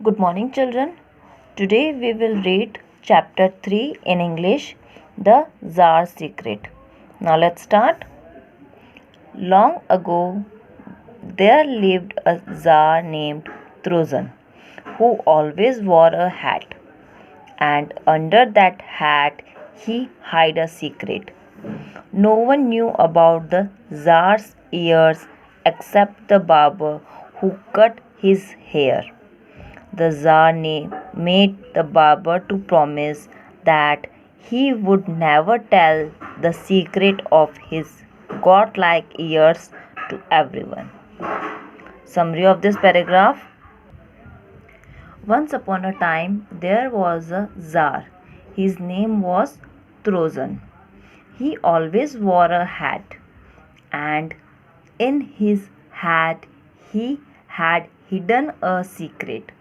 Good morning, children. Today we will read chapter 3 in English, The Tsar's Secret. Now let's start. Long ago, there lived a Tsar named Trozan who always wore a hat, and under that hat he hid a secret. No one knew about the Tsar's ears except the barber who cut his hair. The Tsar made the barber to promise that he would never tell the secret of his godlike ears to everyone. Summary of this paragraph. Once upon a time, there was a Tsar. His name was Trozan. He always wore a hat, and in his hat he had hidden a secret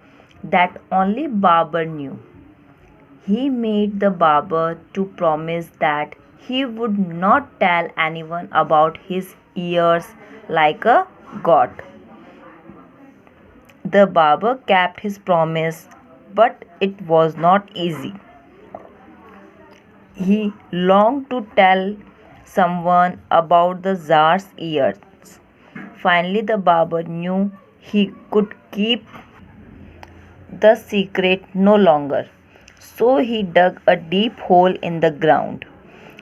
that only barber knew. He made the barber to promise that he would not tell anyone about his ears like a god. The barber kept his promise, but it was not easy. He longed to tell someone about the Tsar's ears. Finally, the barber knew he could keep the secret no longer. So he dug a deep hole in the ground.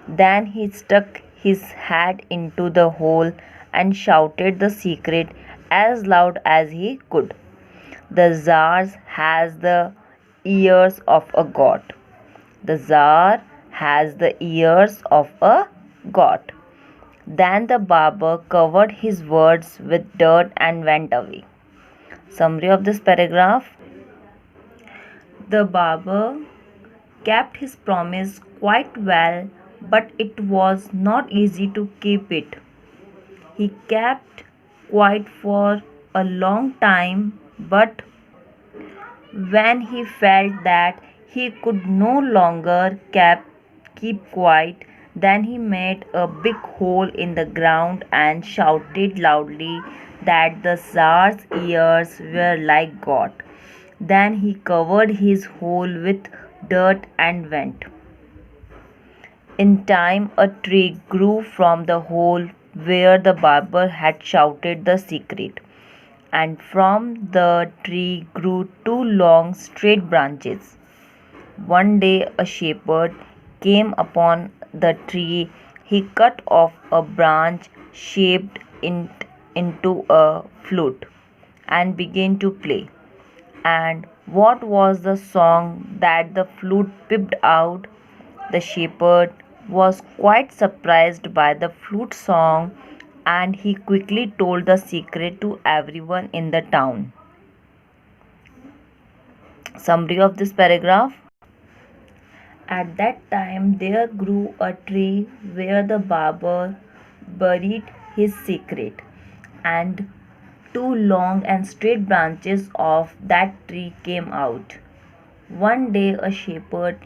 Then he stuck his head into the hole and shouted the secret as loud as he could. The Tsar has the ears of a god. The Tsar has the ears of a god. Then the barber covered his words with dirt and went away. Summary of this paragraph. The barber kept his promise quite well, but it was not easy to keep it. He kept quiet for a long time, but when he felt that he could no longer keep quiet, then he made a big hole in the ground and shouted loudly that the Tsar's ears were like God. Then he covered his hole with dirt and went. In time, a tree grew from the hole where the barber had shouted the secret, and from the tree grew two long straight branches. One day, a shepherd came upon the tree. He cut off a branch, shaped it into a flute, and began to play. And what was the song that the flute piped out? The shepherd was quite surprised by the flute song, and he quickly told the secret to everyone in the town. Summary of this paragraph. At that time there grew a tree where the barber buried his secret, and two long and straight branches of that tree came out. One day a shepherd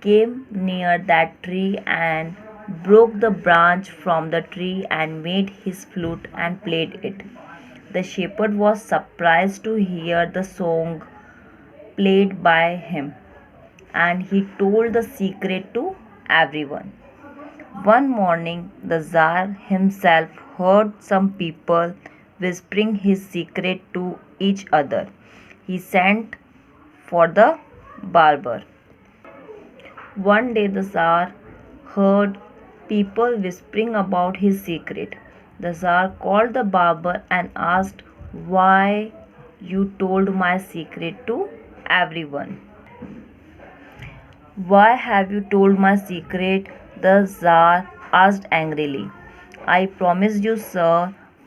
came near that tree and broke the branch from the tree and made his flute and played it. The shepherd was surprised to hear the song played by him, and he told the secret to everyone. One morning, the Tsar himself heard some people whispering his secret to each other. He sent for the barber. One day, the Tsar heard people whispering about his secret. The Tsar called the barber and asked, "Why you told my secret to everyone?" "Why have you told my secret?" the Tsar asked angrily. "I promise you, sir,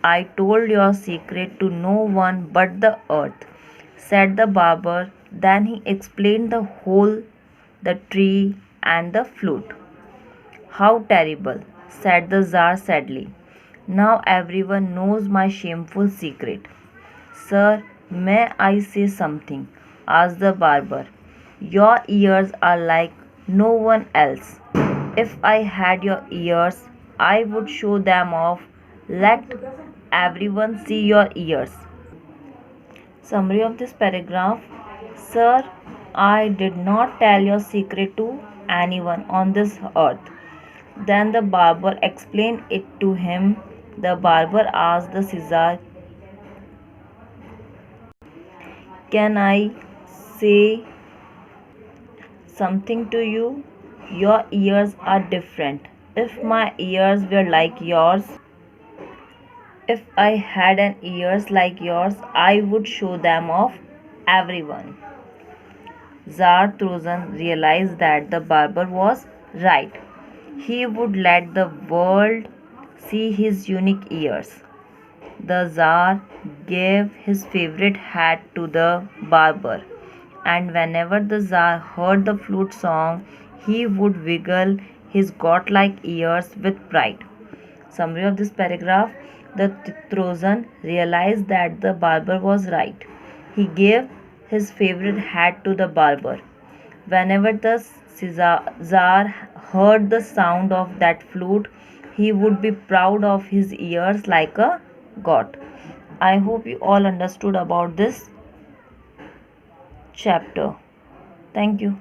I told your secret to no one but the earth," said the barber. Then he explained the hole, the tree, and the flute. "How terrible," said the Tsar sadly. "Now everyone knows my shameful secret." "Sir, may I say something?" asked the barber. "Your ears are like no one else. If I had your ears, I would show them off. Let everyone see your ears." Summary of this paragraph. Sir, I did not tell your secret to anyone on this earth. Then the barber explained it to him. The barber asked the Caesar, can I say something to you? Your ears are different. If my ears were like yours, if I had an ears like yours, I would show them off everyone. Tsar Trojan realized that the barber was right. He would let the world see his unique ears. The Tsar gave his favorite hat to the barber, and whenever the Tsar heard the flute song, he would wiggle his godlike ears with pride. Summary of this paragraph: the Trojan realized that the barber was right. He gave his favorite hat to the barber. Whenever the Tsar heard the sound of that flute, he would be proud of his ears like a god. I hope you all understood about this chapter. Thank you.